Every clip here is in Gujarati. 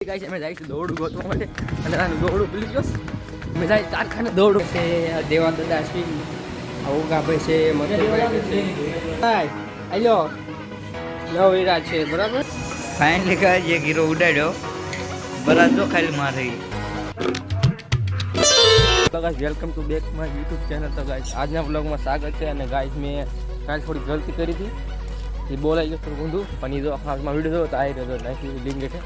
ગાઈસ અમે જાય છે દોડું ગોતવા માટે અને આનું દોડું ભૂલી ગયો અમે જાય કારખાને દોડું છે દેવા દાદા શ્રી ઓગા ભાઈ છે મતલબ છે હાય આલો નવ હીરા છે બરાબર ફાઇનલી ગાઈસ એક હીરો ઉડાડ્યો બરાબર જો ખાલી મારી તો guys welcome to back my YouTube channel તો ગાઈસ આજના વ્લોગમાં સ્વાગત છે અને ગાઈસ મેં કાલ થોડી ગલતી કરી હતી એ બોલાઈ ગયો થોડું ઊંધું પણ એ જો હાથમાં વિડીયો જોયો તો આવી રહ્યો નાખી લિંક છે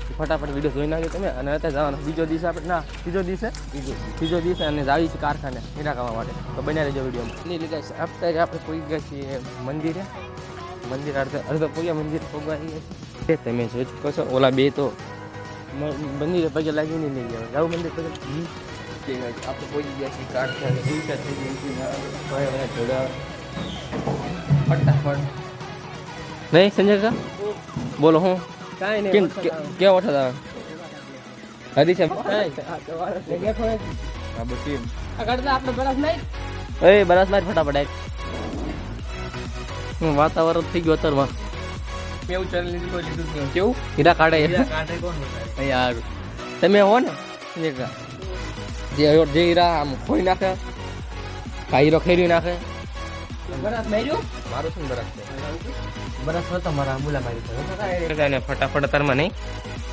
ફટાફટ વિડીયો જોઈ નાખ્યો તમે અને અત્યારે જવાનો બીજો દિવસ આપણે ના ત્રીજો દિવસે અને જાવી છે કારખાને હીરા ખાવા માટે તો બન્યા રહેજો વિડીયોમાં એટલે ગાઈસ અત્યારે આપણે કોઈ ગયા છીએ મંદિરે અડધો પૂજા મંદિર પગવા છે તમે જોઈ શકો છો ઓલા બે તો મંદિરે પગે લાગીને નહીં ગયા જાવ મંદિર પગે આપણે પહોંચી ગયા છીએ કારખાને દિવસે થઈ ગઈ થોડા ફટાફટ નહીં સંજય કા બોલો હું કેમ કેવા ઓઠા હતા હરી સાહેબ હા બસ એમ આગળ આપણે બરસ નહીં એ બરસ માર ફટાફટ વાતાવરણ થઈ ગયું અત્યારમાં કેવું ચેનલ લીધું કેવું હીરા કાઢે કોણ યાર તમે હો ને જે હીરા આમ ખોઈ નાખે કા હીરો ખેરી નાખે બરસ માર્યો મારું શું બરસ છે બરસ હતો મારા મુલા મારી ફટાફટ અત્યારમાં નહીં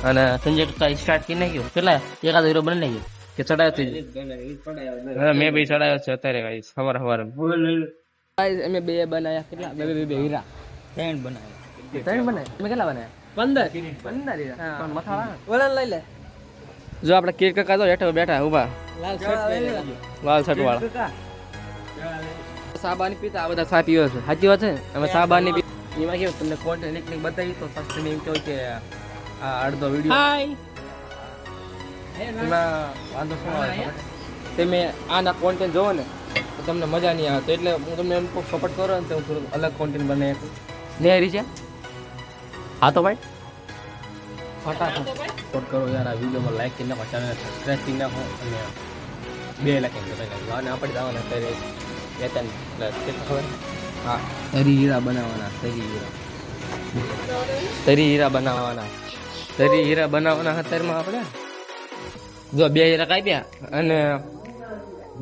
અને સંજય સ્ટાર્ટ કરી નાખ્યું કેટલા એકાદ હીરો બની નાખ્યો કે ચડાયો હા મેં બી ચડાયો છે અત્યારે ગાઈસ સવાર ગાઈસ અમે બે બનાયા કેટલા બે હીરા ત્રણ બનાયા તમે કેટલા બનાયા 15 હીરા પણ મથાળા ઓલા લઈ લે જો આપણે કેક કાકા તો હેઠો બેઠા ઊભા લાલ શર્ટ વાળા સાબાની પીતા આ બધા સા પીવે છે સાચી વાત છે અમે સાબાની પી એમાં કેવું તમને કોન્ટેન્ટ નીકળી બતાવી તો તમે એમ કહો કે આ અડધો વિડીયો એમાં વાંધો શું આવે તમે આના કોન્ટેન્ટ જોવો ને તો તમને મજા નહીં આવે તો એટલે હું તમને એમ સપોર્ટ કરો ને તો હું થોડું અલગ કોન્ટેન્ટ બનાવી આપું લે હરી છે હા તો ભાઈ ફટાફટ સપોર્ટ કરો યાર આ વિડીયોમાં લાઈક કરી નાખો ચેનલને સબસ્ક્રાઈબ કરી નાખો અને 2 લાખ કરી નાખો અને આપણે જવાના અત્યારે વેતન ખબર હા તરી હીરા બનાવવાના તરી હીરા બનાવવાના અત્યારમાં આપણે જો 2 હીરા કાપ્યા અને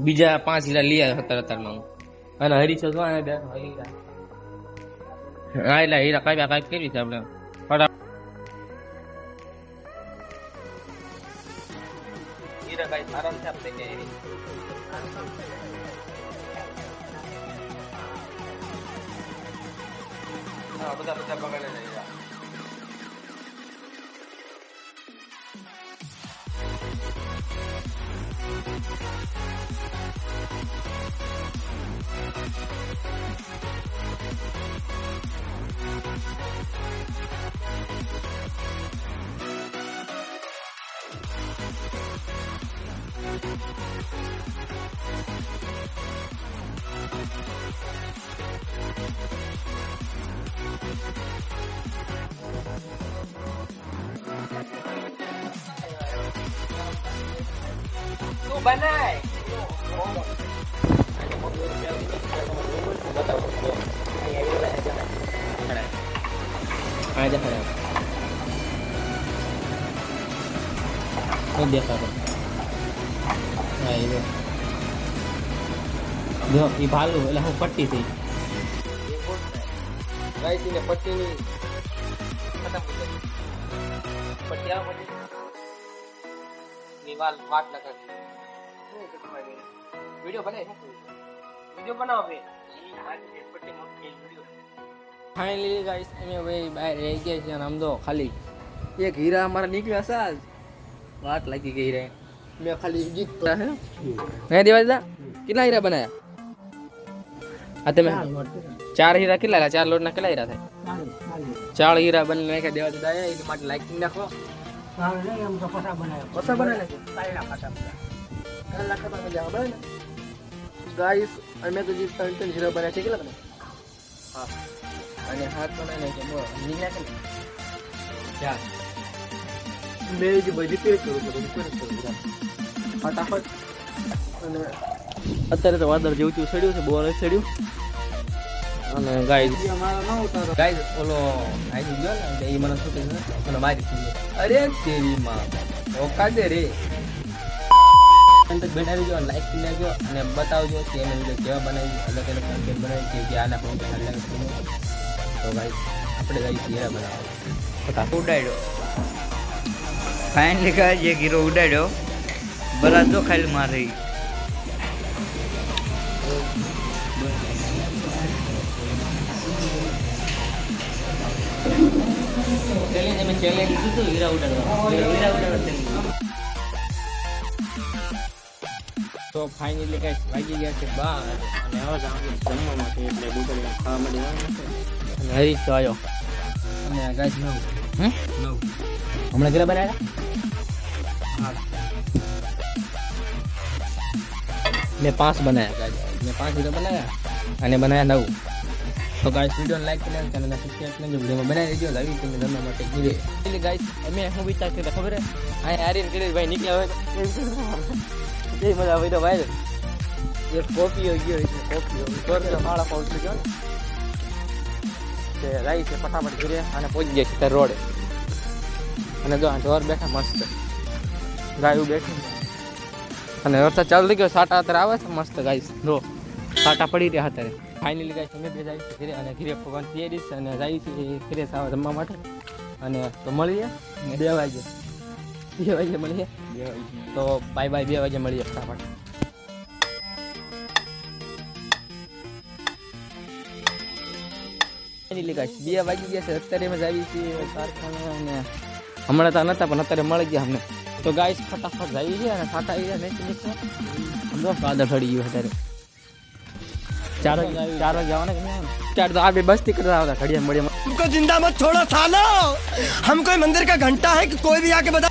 બીજા 5 હીરા લઈ આવ્યા અત્યારમાં અને હરી છે જો હા એટલે હીરા કાપ્યા કાપ કરી છે આપણે હીરા કાઈ આરામથી આપણે બધા પકડે નહીં તું બનાય એ ભાલું એટલે હું પટ્ટી થઈ ગાયસીને પટ્ટીની પટ્ટી આવ પટ્ટી વાટ લગાવી વિડિયો બનાવો ફાઇનલી ગાઈસ અમે ભાઈ બહાર રહી ગયા છે અને આમ તો ખાલી એક હીરા અમારા નીકળ્યા છે આજ વાટ લાગી ગઈ રે મેં ખાલી જીત હે દેવા દાદા કેટલા હીરા બનાયા આ તમે 4 હીરા કેટલા 4 લોટના કેટલા હીરા થાય 4 હીરા બની નાખ્યા દેવા દાદા એ માટે લાઈક કરી નાખો ગાઈસ અમે તો જે 3 હીરા બનાવ્યા છે કેટલા બનાવ્યા હા અને હાથ બનાવી નાખ્યો નીકળ્યા કે ચાર મેં જે બધી પેક કરું ફટાફટ અને અત્યારે તો વાદળ જેવું ચડ્યું છે બોર ચડ્યું અને ગાઈસ ઓલો આવી ગયો ને એ મને શું કહે મને મારી અરે તેરી માં ઓકા દે રે બનાવી દો, લાઈક કરી નાખજો અને બતાવજો કે એને વિડીયો કેવા બનાવી, અલગ અલગ કન્ટેન્ટ બનાવી કે આના પણ સારા લાગે. તો ગાઈસ આપણે જઈએ હીરા બનાવવા. ઉડાડ્યો ફાઇનલી ગાઈસ એક હીરો ઉડાડ્યો. બરા જો ખાલી મારે ચેલેન્જ લીધું હતું હીરા ઉડાડવા. તો ફાઇનલી ગાઈસ વાગી ગયા છે 12 અને હવે જમવા માટે એટલે ગુગલ ખાવા માટે અને હરીશ તો આવ્યો અને ગાઈસ 9 હમણાં કેટલા બનાવ્યા? મેં 5 બનાવ્યા ગાઈસ, મેં 5 હીરો બનાવ્યા અને બનાવ્યા 9. તો ગાઈસ વિડીયોને લાઈક કરી ચેનલને સબસ્ક્રાઇબ કરી વિડીયોમાં બનાવી દેજો. લાવી તમને જમવા માટે ગીરે એટલે ગાઈસ અમે શું વિચારતા હતા ખબર હે, આ આર્યન કરી ભાઈ નીકળ્યા હોય જે મજા આવે તો ભાઈ એક કોપીઓ ગયો એટલે કોપીઓ તો માળા પહોંચી ગયો તે રાઈ છે ફટાફટ ઘરે અને પહોંચી જાય છે રોડે. અને જો ઢોર બેઠા મસ્ત, ગાયું બેઠી અને વરસાદ ચાલુ થઈ ગયો, સાટા અત્યારે આવે છે મસ્ત ગાઈસ. જો સાટા પડી રહ્યા અત્યારે. ફાઇનલી ગાઈસ અમે બે જાય છે ઘરે અને ઘરે ભગવાન તૈયારી છે અને જાય છે ઘરે સાવ જમવા માટે. અને તો મળીએ 2 વાગે, 2 વાગે મળીએ. તો બાય બાય, 2 વાગે મળીએ ફટાફટ. ફાઇનલી ગાઈસ 2 વાગી ગયા છે, અત્યારે અમે આવી છીએ કારખાને અને હમણાં તો નહોતા પણ અત્યારે મળી ગયા અમને. તો ગાઈસ ફટાફટ આવી ગયા અને સાટા આવી ગયા નહીં સમજો વાદળ ચડી ગયું અત્યારે. 4 વાગે આવવાના કે નહીં આવવાના? 4 તો આ બે બસ્તી કરતા આવતા ઘડિયા મળીએ. हमको जिंदा मत छोड़ो सालो, हम कोई मंदिर का घंटा है कि कोई भी आके बता.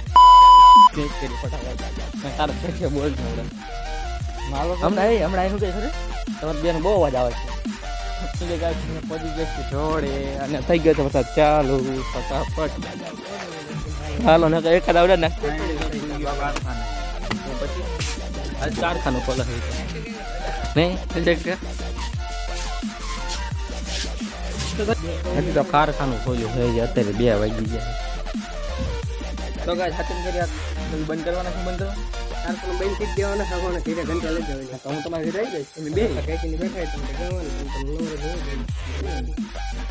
તારા ફેફે બોલ છે હમણાં એનું કઈ ખરે તમારે બેન બહુ અવાજ આવે છે. પડી ગઈ છે ઢોળે અને થઈ ગયો છે વરસાદ ચાલુ ફટાફટ. હાલો ને એકાદ આવડે ને પછી કારખાનું ખોલે નહીં હજી તો કારખાનું ખોલ્યું છે અત્યારે 2 વાગી ગયા. તો ગાઈસ હાથે કરી બંધ કરવાના છે, બંધ કરવા કારખાનું બંધ થઈ દેવાના ખાવાના ઘરે ઘંટા લઈ જવાના. તો હું તમારી રહી જઈશ તમે બે કાકીની બેઠા તમને જવાનું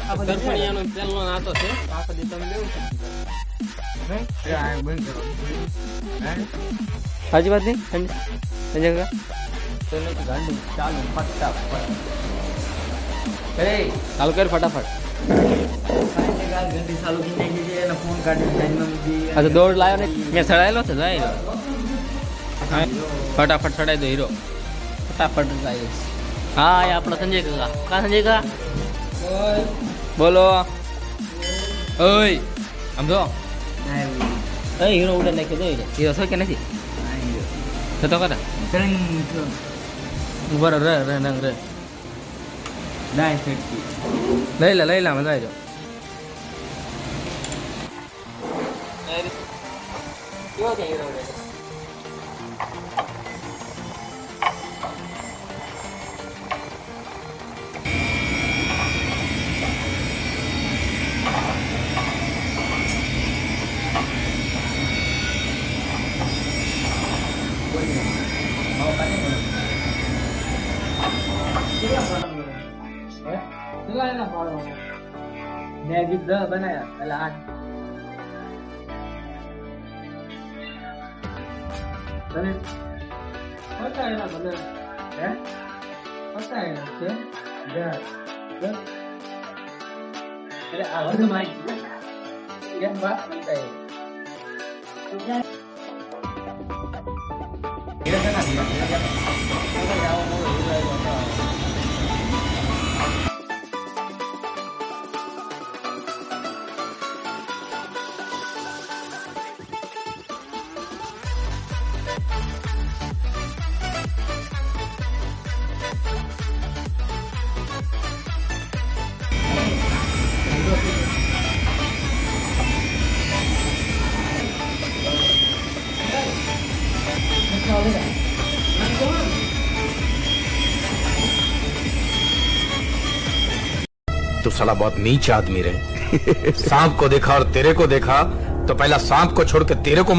આ ગરફણિયાનો તેલનો નાતો છે આખો દી તમે લેવું હે આ બંધ કરવાનું હે હાજી વાત નહીં સમજ્યા તો નથી ગાંડી ચાલુ ફટાફટ એ ચાલુ કર ફટાફટ. ગંદી ચાલુ કરી દીધી એને ફોન કાઢી આ તો દોડ લાવ્યો ને મેં ચડાયેલો છે જાય ફટાફટ ચડાવી દો હીરો ફટાફટ જાય. હા એ આપણો સંજય કાકા. કા સંજય કાકા બોલો ઓય આમ જો એ હીરો ઉડે નાખી દો હીરો છો કે નથી તો કરા ઉભા રે રે નંગ રે નાઈ ફેટકી લઈ લે મજા આવી જાઓ. કેવો છે હીરો ઉડે? મેં ગીત બનાયા પેલા 8 तो साला बहुत नीच आदमी रहे सांप को देखा और तेरे को देखा तो पहला सांप को छोड़ के तेरे को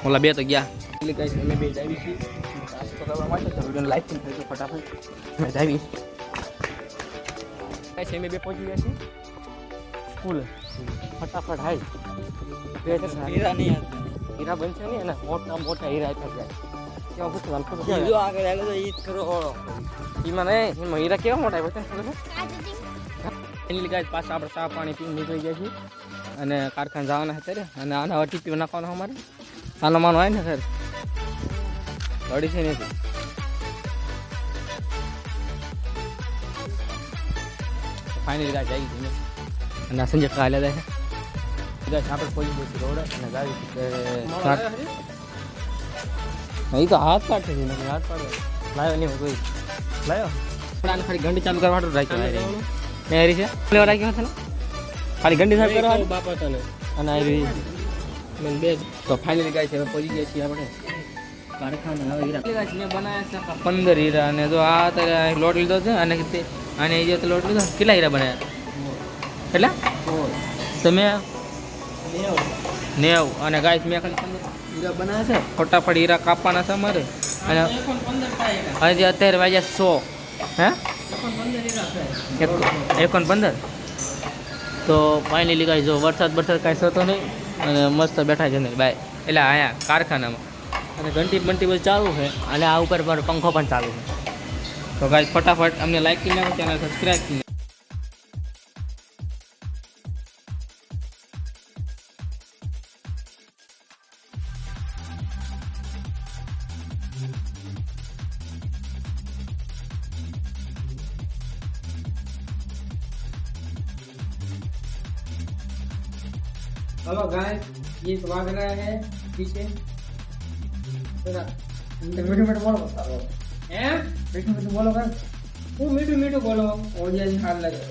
ઓલા બે તો ગયા અમે બે જાવી છીએ નાસ્તો કરવા માટે તો વિડીયો લાઈક કરજો ફટાફટ અમે જાવી ગાઈસ અમે બે પહોંચી ગયા છીએ ફૂલ ફટાફટ હાઈ હીરા નહીં હીરા બનશે ને એના મોટા મોટા હીરા આપ્યા જાય કેવા પૂછવાનું ખબર છે જો આગળ આગળ તો ઈદ કરો એમાં નહીં એમાં હીરા કેવા મોટા આપ્યા છે એની ગાઈસ પાછા આપણે ચા પાણી પીને નીકળી ગયા છીએ અને કારખાને જવાના અત્યારે અને આના ટીપીઓ નાખવાનો અમારે આનો માનો હોય ને સર ગાડી છે નથી ફાઇનલી ગાય જાય છે અને સંજય કાલે જાય ગાય આપણે પહોંચી ગઈ રોડ અને ગાડી એ તો હાથ પાડે છે ને હાથ પાડે લાવ્યો નહીં કોઈ લાવ્યો આને ખાલી ઘંટી ચાલુ કરવા માટે રાખ્યો ને હરી છે લેવા રાખ્યો છે ને ખાલી ઘંટી સાફ કરવા બાપા તને અને આવી મેં બે તો ફાઇનલી ગાય છે હવે પહોંચી ગયા છીએ આપણે કારખાને હવે હીરા મેં બનાવ્યા છે 15 હીરા અને જો આ અત્યારે લોટ લીધો છે અને આને એ જે લોટ લીધો કેટલા હીરા બનાવ્યા કેટલા તમે 90 અને ગાય મેં ખાલી 15 હીરા બનાવ્યા છે ફટાફટ હીરા કાપવાના છે અમારે અને હજી અત્યારે વાગ્યા 100 હે 15 તો ફાઇનલી ગાય જો વરસાદ કાંઈ થતો નહીં અને મસ્ત બેઠા છે ને બાય એટલે અહીંયા કારખાનામાં અને ઘંટી બંટી બધું ચાલુ છે અને આ ઉપર પર પંખો પણ ચાલુ છે તો ગાય ફટાફટ અમને લાઈક કરી નાખો ચેનલ સબસ્ક્રાઈબ કરી हेलो गाइस ये स्वाग रहा है पीछे मीठू मीठू बोलो मीठू मीठू बोलो कर तू मीठू मीठू बोलो ऑडियंस हाल लगे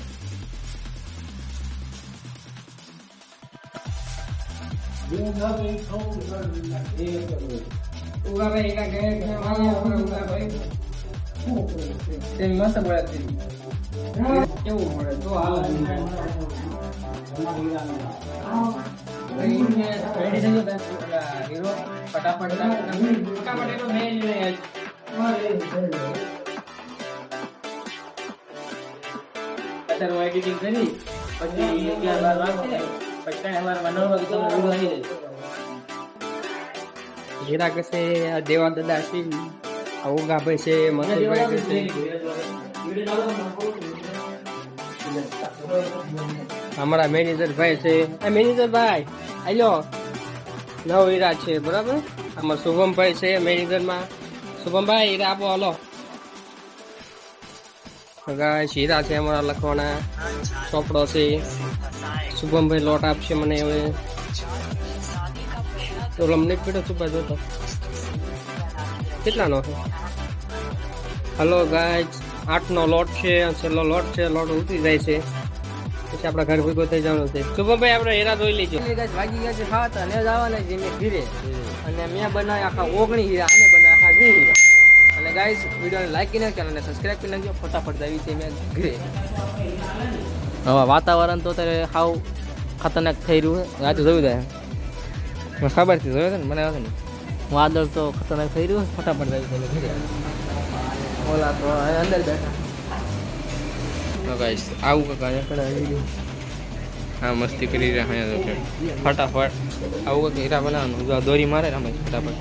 उगा भाई का गए उगा भाई तेरी मस्त बोला तेरी કેવું મળે તો હાલ હીરો ફટાફટ એનો મેલ અત્યારે એડિટિંગ કરી પછી ત્યારબાદ વાગશે પછી અમારા બનાવવા તો વિડિયો આવી જાય હીરા કે છે દેવા દાદા છે ઓગા ભાઈ છે મનસુરભાઈ છે हमारा मैनेजर भाई से मैनेजर भाई हेलो नव हीरा છે બરાબર અમાર શુભમ ભાઈ છે મેનેજર માં શુભમ ભાઈ હીરા આપો હાલો ગાઈસ હીરા છે અમારા લખવાના ચોપડો છે શુભમ ભાઈ લોટ આપશે મને હવે તો લમને પીડો સુપા જોતો કેટલાનો છે हेलो गाइस 8 નો લોટ છે છેલ્લો લોટ છે લોટ ઉતરી જાય છે પછી આપણા ઘર ભેગો થઈ જવાનું છે શુભમભાઈ આપણે હીરા જોઈ લેજો ગાઈસ વાગી ગયા છે 7 અને જવાના છે મેં ઘરે અને મેં બનાવ્યા આખા 19 હીરા અને બનાવ્યા આખા 20 હીરા અને ગાઈસ વિડિયોને લાઈક કરીને ચેનલને સબસ્ક્રાઇબ કરી નાખજો ફટાફટ જાવી છે મેં ઘરે હવે વાતાવરણ તો અત્યારે હાવ ખતરનાક થઈ રહ્યું છે આજે જોઈ દે મને ખબર છે જોયો ને મને આવે ને વાદળ તો ખતરનાક થઈ રહ્યું ફટાફટ જાવી છે ઘરે ઓલા તો અંદર બેઠા તો ગાઈસ આવું કાકા એકડા આવી ગયું હા મસ્તી કરી રહ્યા અહીંયા તો ફટાફટ આવું કાકા હીરા બનાવવાનું જો દોરી મારે ને અમે ફટાફટ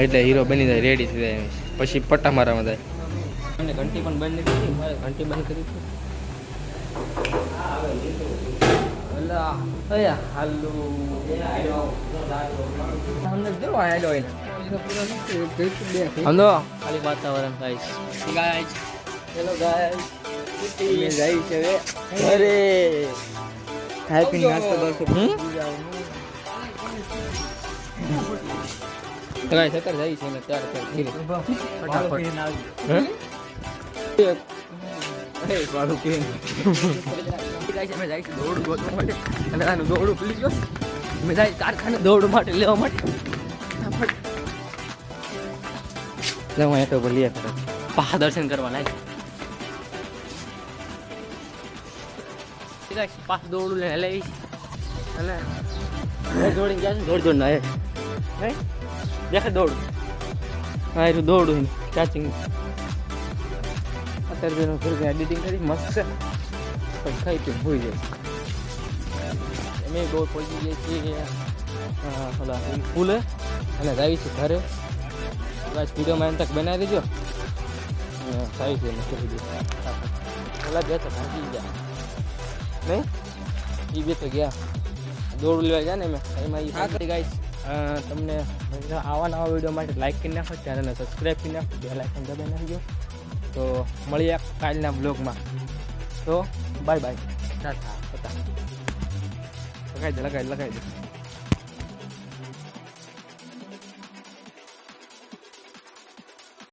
એટલે હીરો બની જાય રેડી થઈ જાય પછી પટ્ટા મારવામાં જાય અને ઘંટી પણ બંધ નથી કરી મારે ઘંટી બંધ કરી છે અલા અયા હાલો અંદર જો આયલો એને હંદો ખાલી વાતાવરણ ગાઈસ હેલો ગાઈસ મે જાય છે અરે ખાઈ પીને નાસ્તો કરશું ગાઈસ અત્યારે જાય છે ને ત્યાર ફટાફટ હે એ વાળું કે ગાઈસ અમે જાય છે દોડ ગોતવા માટે અને આનું દોડું ભૂલી ગયો અમે જાય કારખાને દોડ માટે લેવા માટે ફટાફટ લેવા એ તો ભૂલી પા દર્શન કરવા લાગે ગાઈસ પાસ દોડું લઈને લઈ અને દોડીને ગયા છે દોડ ના હે દેખે દોડ હા એ દોડું ચાચિંગ અત્યારે જેનો ફિલ્મ એડિટિંગ કરી મસ્ત છે પણ ખાઈ પીને હોઈ જાય અમે દોડ પહોંચી જઈએ છીએ ઓલા પુલે અને જાય છે ઘરે બસ વિડીયોમાં એમ તક બનાવી દેજો સારી છે કરી દે ઓલા બે તો ભાગી ગયા નહીં એ બે તો ગયા દોડ લેવા ગયા ને એમાં એ કરી ગાઈશ તમને આવા નવા વિડીયો માટે લાઈક કરી નાખો ચેનલને સબસ્ક્રાઈબ કરી નાખો બે લાઈકન દબાવી નાખજો તો મળીએ કાલના બ્લોગમાં તો બાય બાય ટાટા લગાવી દે